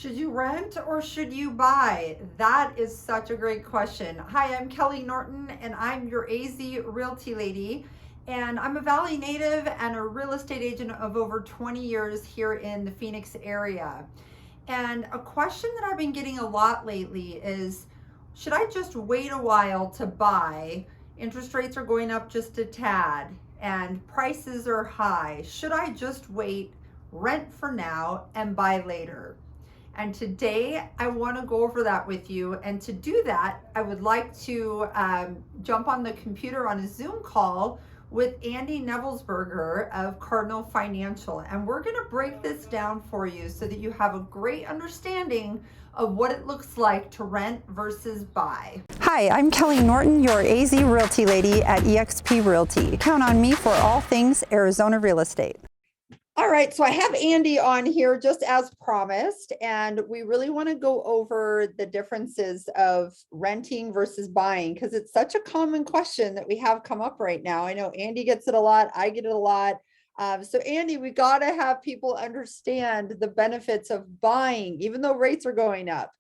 Should you rent or should you buy? That is such a great question. Hi, I'm Kelley Norton and I'm your AZ Realty lady. And I'm a Valley native and a real estate agent of over 20 years here in the Phoenix area. And a question that I've been getting a lot lately is, should I just wait a while to buy? Interest rates are going up just a tad and prices are high. Should I just wait, rent for now, and buy later? And today I want to go over that with you. And to do that, I would like to jump on the computer on a Zoom call with Andy Knebelsberger of Cardinal Financial. And we're going to break this down for you so that you have a great understanding of what it looks like to rent versus buy. Hi, I'm Kelley Norton, your AZ Realty lady at EXP Realty. Count on me for all things Arizona real estate. All right, so I have Andy on here just as promised, and we really want to go over the differences of renting versus buying because it's such a common question that we have come up right now. I know Andy gets it a lot, I get it a lot. So Andy, we got to have people understand the benefits of buying, even though rates are going up.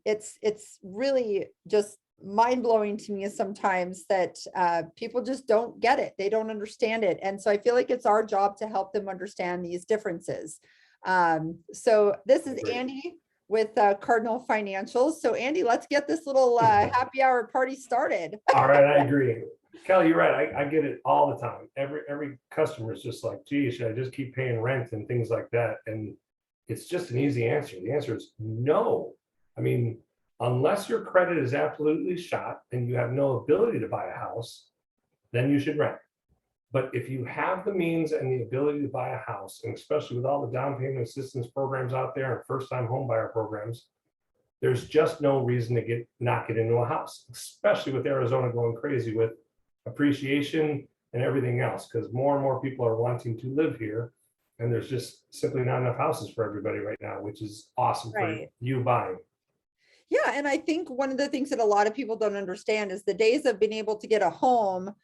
It's really just mind-blowing to me sometimes that people just don't get it. They don't understand it. And so I feel like it's our job to help them understand these differences. So this is Andy with Cardinal Financial. So Andy, let's get this little happy hour party started. All right, I agree. Kelley, you're right. I get it all the time. Every customer is just like, gee, should I just keep paying rent and things like that? And it's just an easy answer. The answer is no. I mean, unless your credit is absolutely shot and you have no ability to buy a house, then you should rent. But if you have the means and the ability to buy a house, and especially with all the down payment assistance programs out there and first-time home buyer programs, there's just no reason to not get into a house, especially with Arizona going crazy with appreciation and everything else, because more and more people are wanting to live here, and there's just simply not enough houses for everybody right now, which is awesome for you buying. Yeah, and I think one of the things that a lot of people don't understand is the days of being able to get a home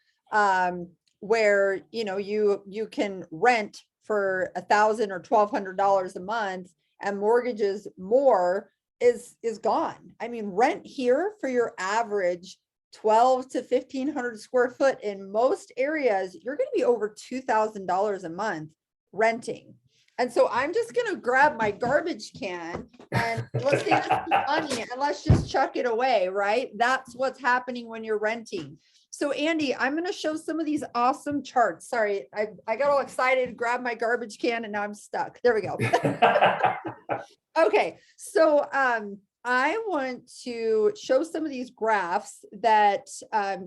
where you can rent for $1,000 or $1,200 a month and mortgages more is gone. I mean, rent here for your average 12 to 1,500 square foot in most areas, you're going to be over $2,000 a month renting. And so I'm just going to grab my garbage can and let's say this is money and let's just chuck it away, right? That's what's happening when you're renting. So Andy, I'm going to show some of these awesome charts. Sorry, I got all excited, grabbed my garbage can and now I'm stuck. There we go. Okay, so I want to show some of these graphs that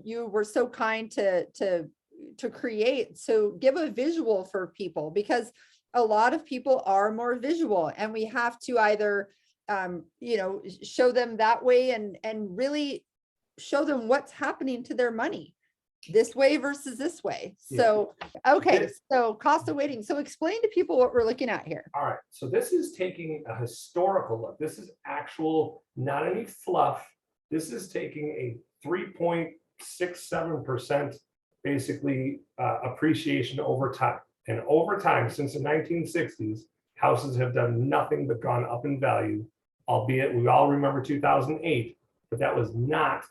you were so kind to create. So give a visual for people because a lot of people are more visual and we have to either, show them that way and really show them what's happening to their money this way versus this way. So, okay. So cost of waiting. So explain to people what we're looking at here. All right. So this is taking a historical look. This is actual, not any fluff. This is taking a 3.67% basically appreciation over time. And over time, since the 1960s, houses have done nothing but gone up in value, albeit we all remember 2008, but that was not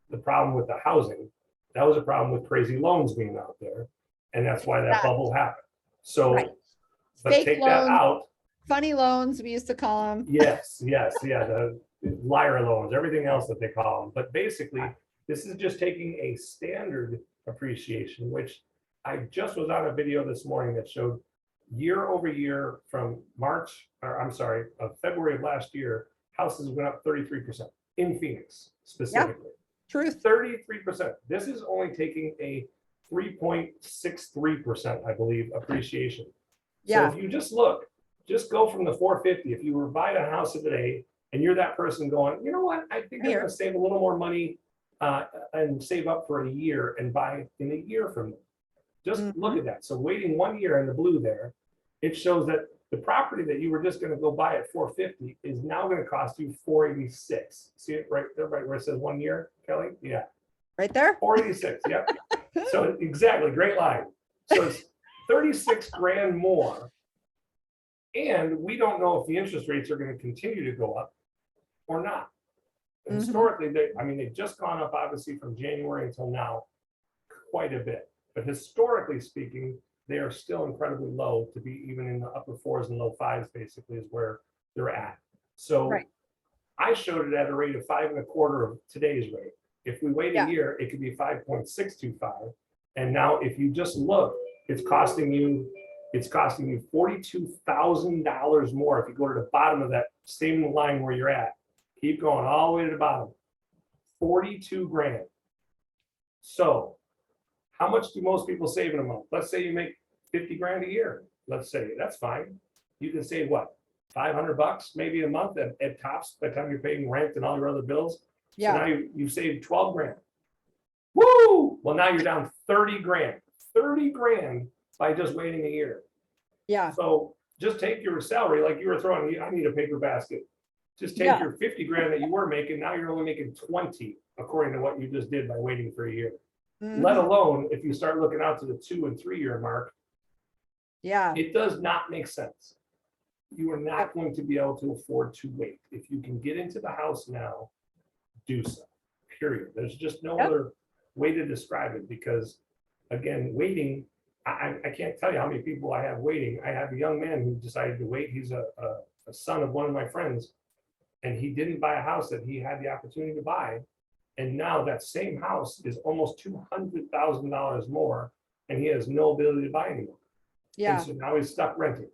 the problem with the housing. That was a problem with crazy loans being out there. And that's why that bubble happened. So, but fake take loans, that out. Funny loans, we used to call them. Yes, yeah, the liar loans, everything else that they call them. But basically, this is just taking a standard appreciation, which I just was on a video this morning that showed year over year from February of last year, houses went up 33% in Phoenix specifically. Yeah, truth. 33%. This is only taking a 3.63%, I believe, appreciation. So if you just go from the 450. If you were buying a house today and you're that person going, you know what, I think I'm going to save a little more money and save up for a year and buy in a year from now. Just look at that. So waiting 1 year in the blue there, it shows that the property that you were just going to go buy at 450 is now going to cost you 486. See it right there, right where it says 1 year, Kelley? Yeah. Right there? 486. Yep. So exactly, great line. So it's 36 grand more And we don't know if the interest rates are going to continue to go up or not. Mhm. Historically, they've just gone up, obviously, from January until now, quite a bit. But historically speaking, they are still incredibly low to be even in the upper fours and low fives, basically, is where they're at. So Right. I showed it at a rate of 5.25 of today's rate. If we wait Yeah. a year, it could be 5.625. And now if you just look, it's costing you $42,000 more. If you go to the bottom of that same line where you're at, keep going all the way to the bottom, 42 grand. So how much do most people save in a month? Let's say you make 50 grand a year. Let's say that's fine. You can save what? $500 maybe a month at tops by the time you're paying rent and all your other bills. Yeah. So now you've saved 12 grand. Woo! Well, now you're down 30 grand. 30 grand by just waiting a year. Yeah. So just take your salary, like you were throwing, I need a paper basket. Just take Yeah. your 50 grand that you were making, now you're only making 20, according to what you just did by waiting for a year. Mhm. Let alone if you start looking out to the 2 and 3 year mark, Yeah. it does not make sense. You are not going to be able to afford to wait. If you can get into the house now, do so, period. There's just no other way to describe it, because again, waiting, I can't tell you how many people I have waiting. I have a young man who decided to wait. He's a son of one of my friends, and he didn't buy a house that he had the opportunity to buy. And now that same house is almost $200,000 more, and he has no ability to buy anymore. Yeah. And so now he's stuck renting,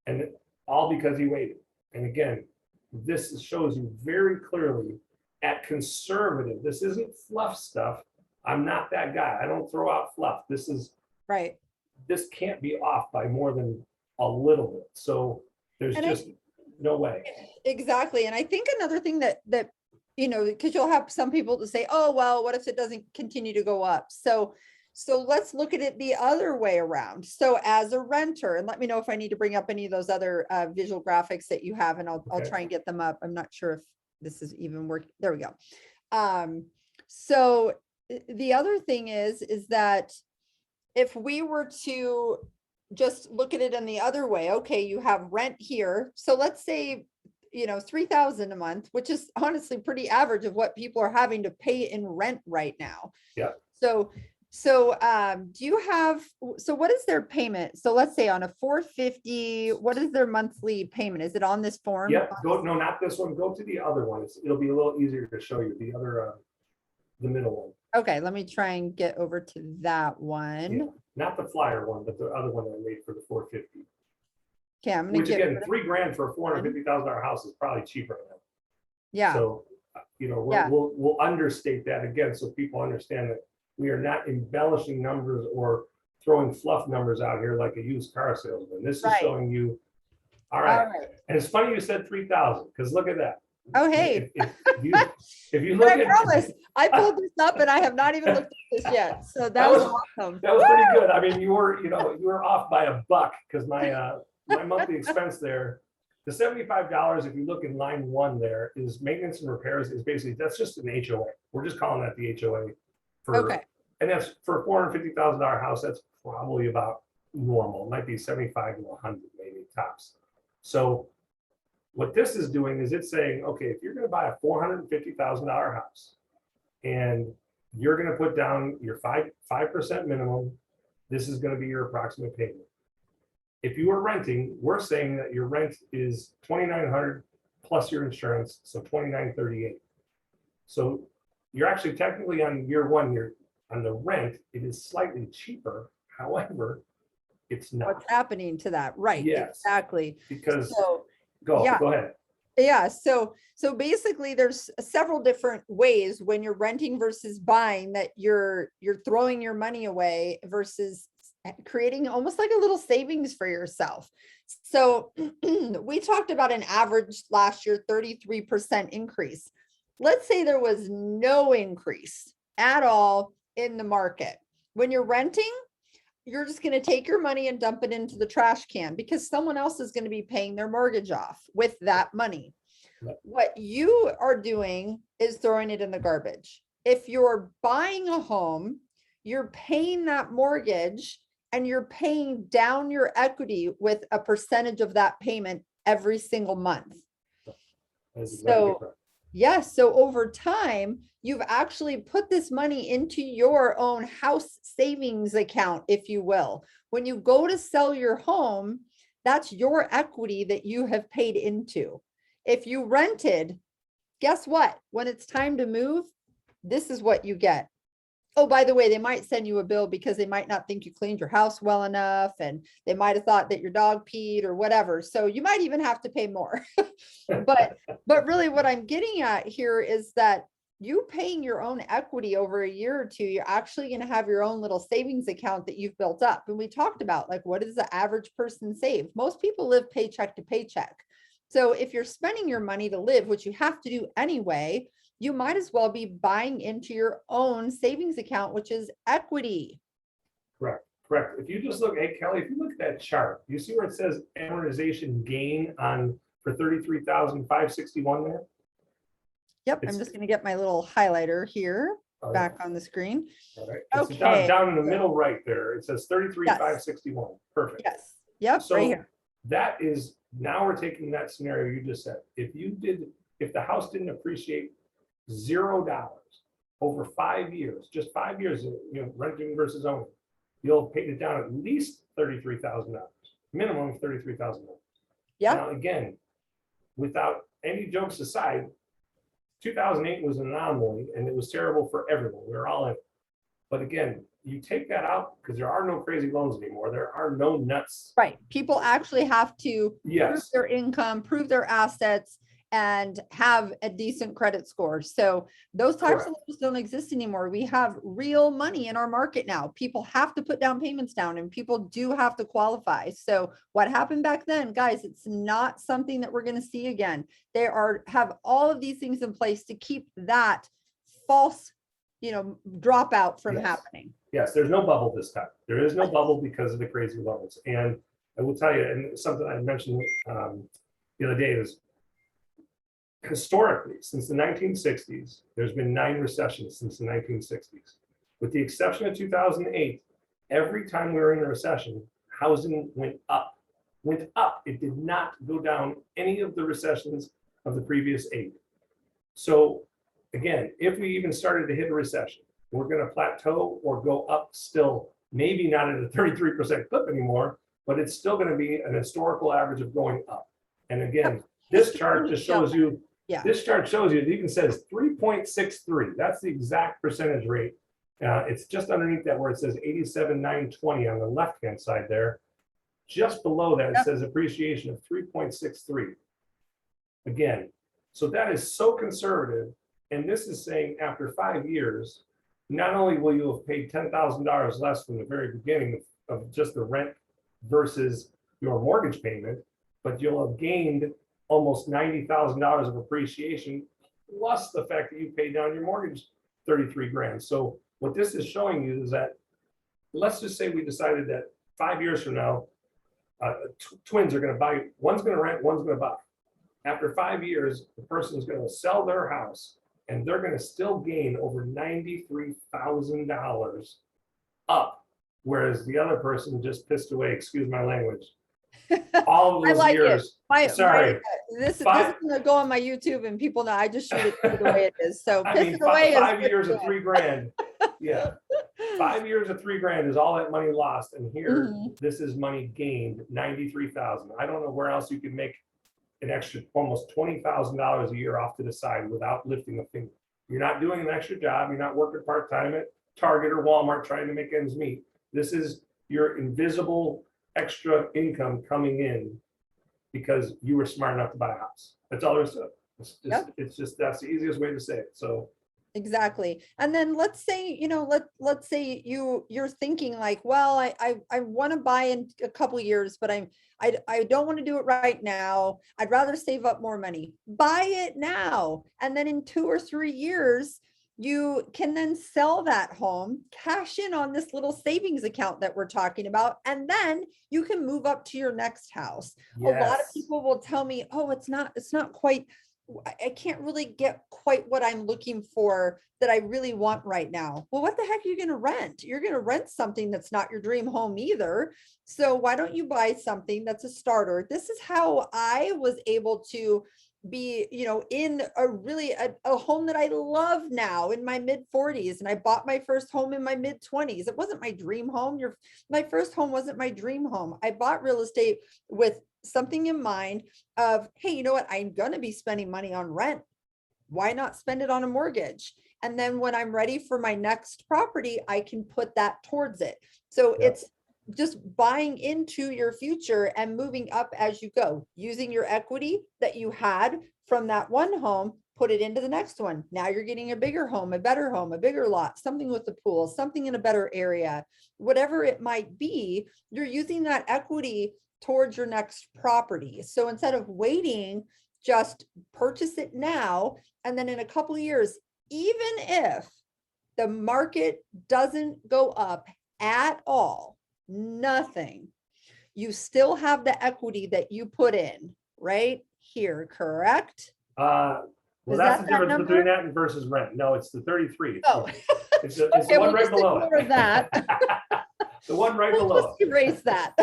and all because he waited. And again, this shows you very clearly at conservative. This isn't fluff stuff. I'm not that guy. I don't throw out fluff. Right. This can't be off by more than a little bit. So there's just no way. Exactly. And I think another thing that because you'll have some people to say, oh, well, what if it doesn't continue to go up? So let's look at it the other way around. So as a renter, and let me know if I need to bring up any of those other visual graphics that you have, and I'll try and get them up. I'm not sure if this is even working. There we go. So the other thing is that if we were to just look at it in the other way, okay, you have rent here. So let's say, $3,000 a month, which is honestly pretty average of what people are having to pay in rent right now. Yeah. So what is their payment? So let's say on a 450, what is their monthly payment? Is it on this form? Yeah, no, not this one. Go to the other one. It'll be a little easier to show you the other, the middle one. Okay, let me try and get over to that one. Yeah, not the flyer one, but the other one that I made for the 450. Okay, I'm gonna Which again, $3 grand for a $450,000 house is probably cheaper now. Yeah. So, we'll understate that again, so people understand that we are not embellishing numbers or throwing fluff numbers out here like a used car salesman. This is showing you, all right. And it's funny you said 3,000, because look at that. Oh, hey. If you look I at, promise, I pulled this up and I have not even looked at this yet. So that was awesome. That was pretty good. I mean, you were off by $1, because my monthly expense there, the $75, if you look in line 1 there, is maintenance and repairs. Is basically, that's just an HOA. We're just calling that the HOA for, and that's for a $450,000 house. That's probably about normal. It might be 75 to 100 maybe tops. So what this is doing is it's saying, okay, if you're going to buy a $450,000 house and you're going to put down your 5% minimum, this is going to be your approximate payment. If you are renting, we're saying that your rent is $2,900 plus your insurance, so $2,938. So you're actually technically on year 1, you're on the rent, it is slightly cheaper. However, it's not. What's happening to that? Right. Yes. Exactly. Because go ahead. Yeah. So basically there's several different ways when you're renting versus buying that you're throwing your money away versus creating almost like a little savings for yourself. So we talked about an average last year, 33% increase. Let's say there was no increase at all in the market. When you're renting, you're just going to take your money and dump it into the trash can because someone else is going to be paying their mortgage off with that money. What you are doing is throwing it in the garbage. If you're buying a home, you're paying that mortgage and you're paying down your equity with a percentage of that payment every single month. That's exactly So correct. yes, so over time, you've actually put this money into your own house savings account, if you will. When you go to sell your home, that's your equity that you have paid into. If you rented, guess what? When it's time to move, this is what you get. Oh, by the way, they might send you a bill because they might not think you cleaned your house well enough, and they might have thought that your dog peed or whatever. So you might even have to pay more. But really what I'm getting at here is that you paying your own equity over a year or two, you're actually going to have your own little savings account that you've built up. And we talked about, like, what does the average person save? Most people live paycheck to paycheck. So if you're spending your money to live, which you have to do anyway, you might as well be buying into your own savings account, which is equity. Correct, correct. If you just look, hey, Kelly, if you look at that chart, you see where it says amortization gain on for 33,561 there? Yep, I'm It's- just going to get my little highlighter here All right, back on the screen. all right. It's Okay. down in the middle right there. It says 33,561. Perfect. Yes. Yep. So right here. that is, now we're taking that scenario you just said. If the house didn't appreciate $0 over 5 years, just 5 years, renting versus owning, you'll have paid it down at least $33,000, minimum of $33,000. Yeah. Now, again, without any jokes aside, 2008 was an anomaly and it was terrible for everyone. We were all in it. But again, you take that out because there are no crazy loans anymore. There are no nuts. Right. People actually have to prove Yes. their income, prove their assets, and have a decent credit score. So those types of loans don't exist anymore. We have real money in our market now. People have to put down payments down, and people do have to qualify. So what happened back then, guys, it's not something that we're going to see again. They have all of these things in place to keep that false, dropout from Yes. happening. Yes, there's no bubble this time. There is no bubble because of the crazy loans. And I will tell you, and something I mentioned the other day is, historically, since the 1960s, there's been 9 recessions since the 1960s. With the exception of 2008, every time we were in a recession, housing went up. It did not go down any of the recessions of the previous 8. So again, if we even started to hit a recession, we're going to plateau or go up still, maybe not at a 33% clip anymore, but it's still going to be an historical average of going up. And again, this chart just shows you, this chart shows you, it even says 3.63. That's the exact percentage rate. It's just underneath that where it says 87,920 on the left-hand side there. Just below that, it says appreciation of 3.63. Again, so that is so conservative. And this is saying after 5 years, not only will you have paid $10,000 less from the very beginning of just the rent versus your mortgage payment, but you'll have gained almost $90,000 of appreciation, plus the fact that you paid down your mortgage 33 grand. So what this is showing you is that, let's just say we decided that 5 years from now, twins are going to buy, one's going to rent, one's going to buy. After 5 years, the person is going to sell their house and they're going to still gain over $93,000 up, whereas the other person just pissed away, excuse my language, all of those years. Sorry. This is going to go on my YouTube and people know I just shoot it the way it is. So I piss mean, it away. 5 years of $3 grand. Yeah. 5 years of $3 grand is all that money lost. And here, this is money gained, 93,000. I don't know where else you could make an extra almost $20,000 a year off to the side without lifting a finger. You're not doing an extra job. You're not working part-time at Target or Walmart trying to make ends meet. This is your invisible extra income coming in because you were smart enough to buy a house. That's all there is to it. It's just that's the easiest way to say it. So exactly. And then let's say, let's say you're thinking like, well, I want to buy in a couple years, but I don't want to do it right now. I'd rather save up more money. Buy it now. And then in 2 or 3 years, you can then sell that home, cash in on this little savings account that we're talking about, and then you can move up to your next house. Yes. A lot of people will tell me, oh, it's not quite I can't really get quite what I'm looking for that I really want right now. Well, what the heck are you going to rent? You're going to rent something that's not your dream home either. So why don't you buy something that's a starter? This is how I was able to be, in a really a home that I love now in my mid 40s. And I bought my first home in my mid 20s. It wasn't my dream home. My first home wasn't my dream home. I bought real estate with something in mind of, hey, you know what? I'm going to be spending money on rent. Why not spend it on a mortgage? And then when I'm ready for my next property, I can put that towards it. So it's just buying into your future and moving up as you go, using your equity that you had from that one home, put it into the next one. Now you're getting a bigger home, a better home, a bigger lot, something with a pool, something in a better area, whatever it might be, you're using that equity towards your next property. So instead of waiting, just purchase it now. And then in a couple of years, even if the market doesn't go up at all, nothing, you still have the equity that you put in right here, correct? Well, that's the difference between that and versus rent. No, it's the 33. Oh, it's the one right below it. That. The one right We'll below just erase that.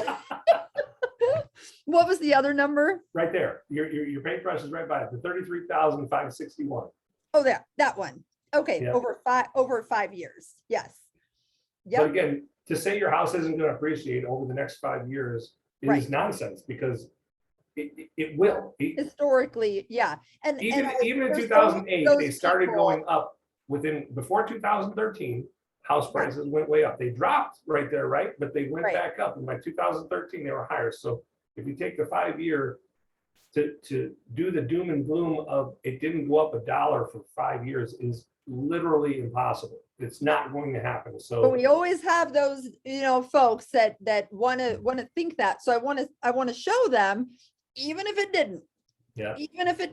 What was the other number? Right there. Your paintbrush is right by it. The 33,561. Oh, that one. Okay, Yeah. over 5 years. Yes. But again, to say your house isn't going to appreciate over the next 5 years is nonsense, because it will. Historically, yeah. And even in 2008, they started going up before 2013. House prices went way up. They dropped right there, right? But they went back up. And by 2013, they were higher. So if you take the 5 year to do the doom and gloom of it didn't go up $1 for 5 years is literally impossible. It's not going to happen. So but we always have those, folks that want to think that. So I want to show them, even if it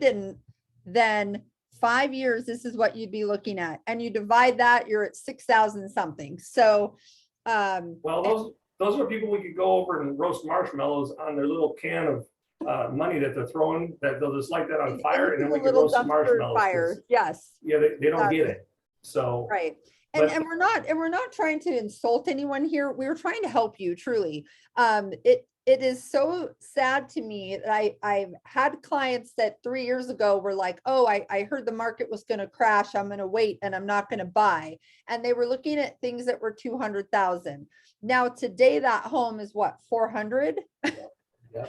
didn't, then 5 years, this is what you'd be looking at. And you divide that, you're at 6,000 something. So well, those are people we could go over and roast marshmallows on their little can of money that they're throwing, that they'll just light that on fire, and then we can roast marshmallows. Fire. Yes. Yeah, they don't get it. So and we're not trying to insult anyone here. We're trying to help you, truly. It is so sad to me that I've had clients that 3 years ago were like, oh, I heard the market was going to crash, I'm going to wait and I'm not going to buy. And they were looking at things that were 200,000. Now today that home is what, 400? Yeah.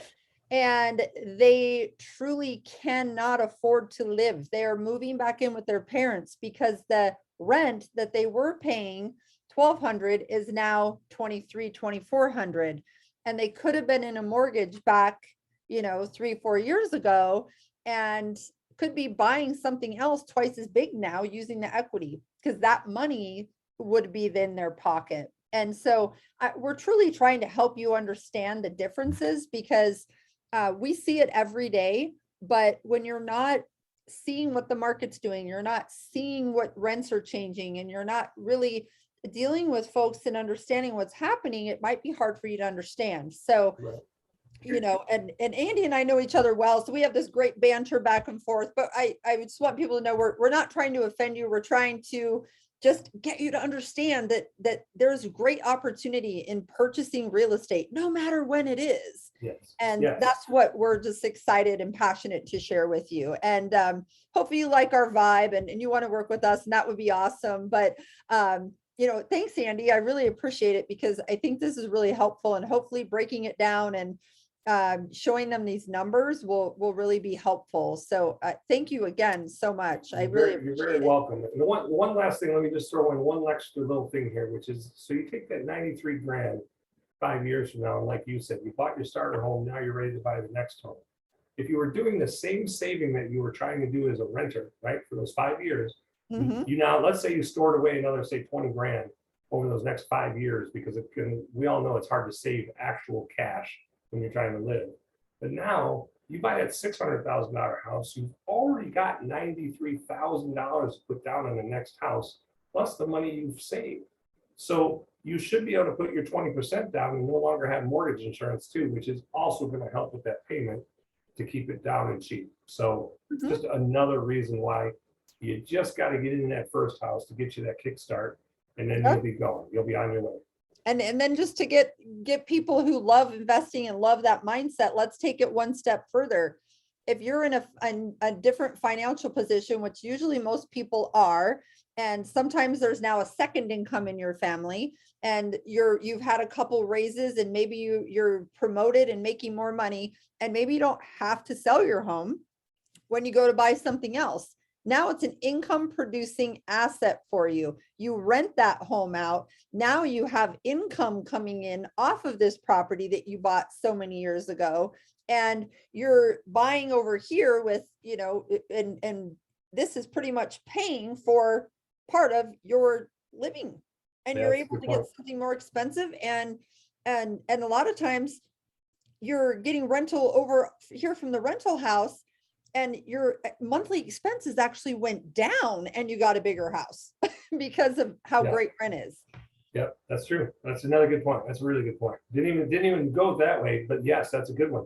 And they truly cannot afford to live. They are moving back in with their parents because the rent that they were paying, 1,200, is now 2,400. And they could have been in a mortgage back, 3-4 years ago, and could be buying something else twice as big now using the equity, because that money would be in their pocket. And so we're truly trying to help you understand the differences, because we see it every day. But when you're not seeing what the market's doing, you're not seeing what rents are changing, and you're not really dealing with folks and understanding what's happening, it might be hard for you to understand. So, and Andy and I know each other well, so we have this great banter back and forth. But I just want people to know we're not trying to offend you. We're trying to just get you to understand that there's great opportunity in purchasing real estate, no matter when it is. Yes. And that's what we're just excited and passionate to share with you. And hopefully you like our vibe and you want to work with us, and that would be awesome. But thanks, Andy. I really appreciate it, because I think this is really helpful, and hopefully breaking it down and showing them these numbers will really be helpful. So thank you again so much. I really appreciate it. You're very welcome. And the one last thing, let me just throw in one extra little thing here, which is, so you take that 93 grand 5 years from now, and like you said, you bought your starter home, now you're ready to buy the next home. If you were doing the same saving that you were trying to do as a renter, right, for those 5 years, you now, let's say you stored away another, say, 20 grand over those next 5 years, because we all know it's hard to save actual cash when you're trying to live. But now you buy that $600,000 house, you've already got $93,000 to put down on the next house, plus the money you've saved. So you should be able to put your 20% down and no longer have mortgage insurance too, which is also going to help with that payment. to keep it down and cheap. So Mhm. just another reason why you just got to get in that first house to get you that kickstart, and then Yep. you'll be going. You'll be on your way. And then just to get people who love investing and love that mindset, let's take it one step further. If you're in a different financial position, which usually most people are, and sometimes there's now a second income in your family, and you've had a couple raises, and maybe you're promoted and making more money, and maybe you don't have to sell your home when you go to buy something else. Now it's an income producing asset for you. You rent that home out. Now you have income coming in off of this property that you bought so many years ago. And you're buying over here with, and this is pretty much paying for part of your living. And you're able to get something more expensive. And a lot of times you're getting rental over here from the rental house, and your monthly expenses actually went down, and you got a bigger house because of how great rent is. Yep, that's true. That's another good point. That's a really good point. Didn't even go that way, but yes, that's a good one.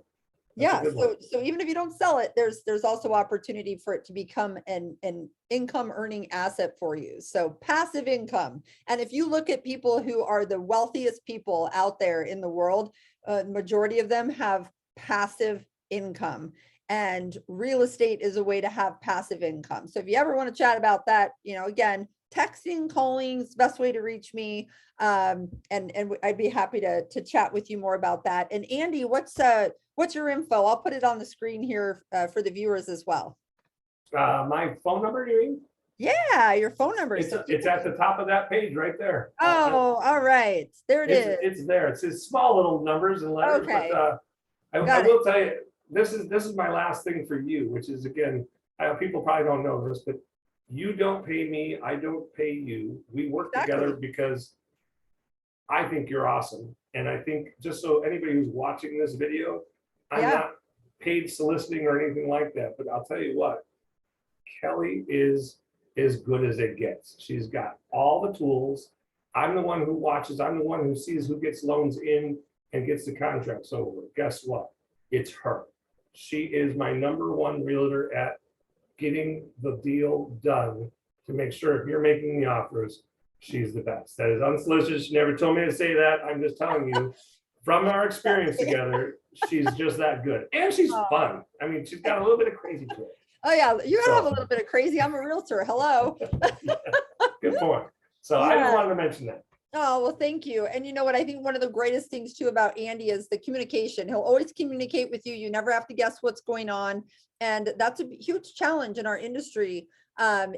So even if you don't sell it, there's also opportunity for it to become an income earning asset for you. So passive income. And if you look at people who are the wealthiest people out there in the world, majority of them have passive income. And real estate is a way to have passive income. So if you ever want to chat about that, again, texting, calling is the best way to reach me. And I'd be happy to chat with you more about that. And Andy, what's your info? I'll put it on the screen here for the viewers as well. My phone number, you mean? Yeah, your phone number. It's at the top of that page right there. Oh, all right. There it is. It's there. It's small little numbers and letters, okay. but I will tell you, this is my last thing for you, which is, again, people probably don't know this, but you don't pay me, I don't pay you. We work together because I think you're awesome. And I think, just so anybody who's watching this video, I'm not paid soliciting or anything like that, but I'll tell you what, Kelley is as good as it gets. She's got all the tools. I'm the one who watches. I'm the one who sees who gets loans in and gets the contracts over. Guess what? It's her. She is my number one realtor at getting the deal done to make sure if you're making the offers, she's the best. That is unsolicited. She never told me to say that. I'm just telling you from our experience together, she's just that good. And she's fun. I mean, she's got a little bit of crazy to it. Oh yeah, you gotta have a little bit of crazy. I'm a realtor. Hello. Good point. So I just wanted to mention that. Oh, well, thank you. And you know what? I think one of the greatest things too about Andy is the communication. He'll always communicate with you. You never have to guess what's going on. And that's a huge challenge in our industry,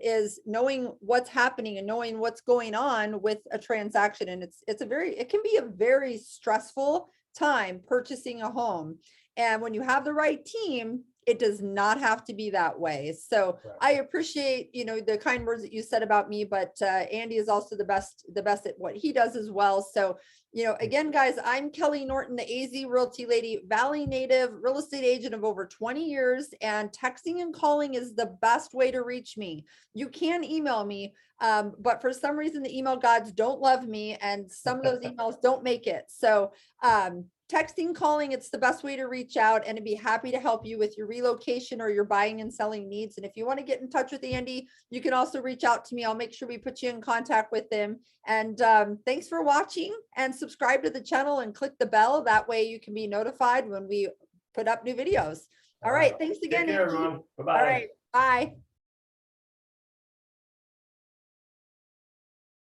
is knowing what's happening and knowing what's going on with a transaction. And it can be a very stressful time purchasing a home. And when you have the right team, it does not have to be that way. So I appreciate, the kind words that you said about me, but Andy is also the best at what he does as well. So, again, guys, I'm Kelley Norton, the AZ Realty Lady, Valley native, real estate agent of over 20 years, and texting and calling is the best way to reach me. You can email me, but for some reason, the email gods don't love me, and some of those emails don't make it. So, texting, calling, it's the best way to reach out, and I'd be happy to help you with your relocation or your buying and selling needs. And if you want to get in touch with Andy, you can also reach out to me. I'll make sure we put you in contact with him. And thanks for watching, and subscribe to the channel and click the bell. That way you can be notified when we put up new videos. All right. Thanks again, Take care, Andy. everyone. Bye-bye. All right. Bye.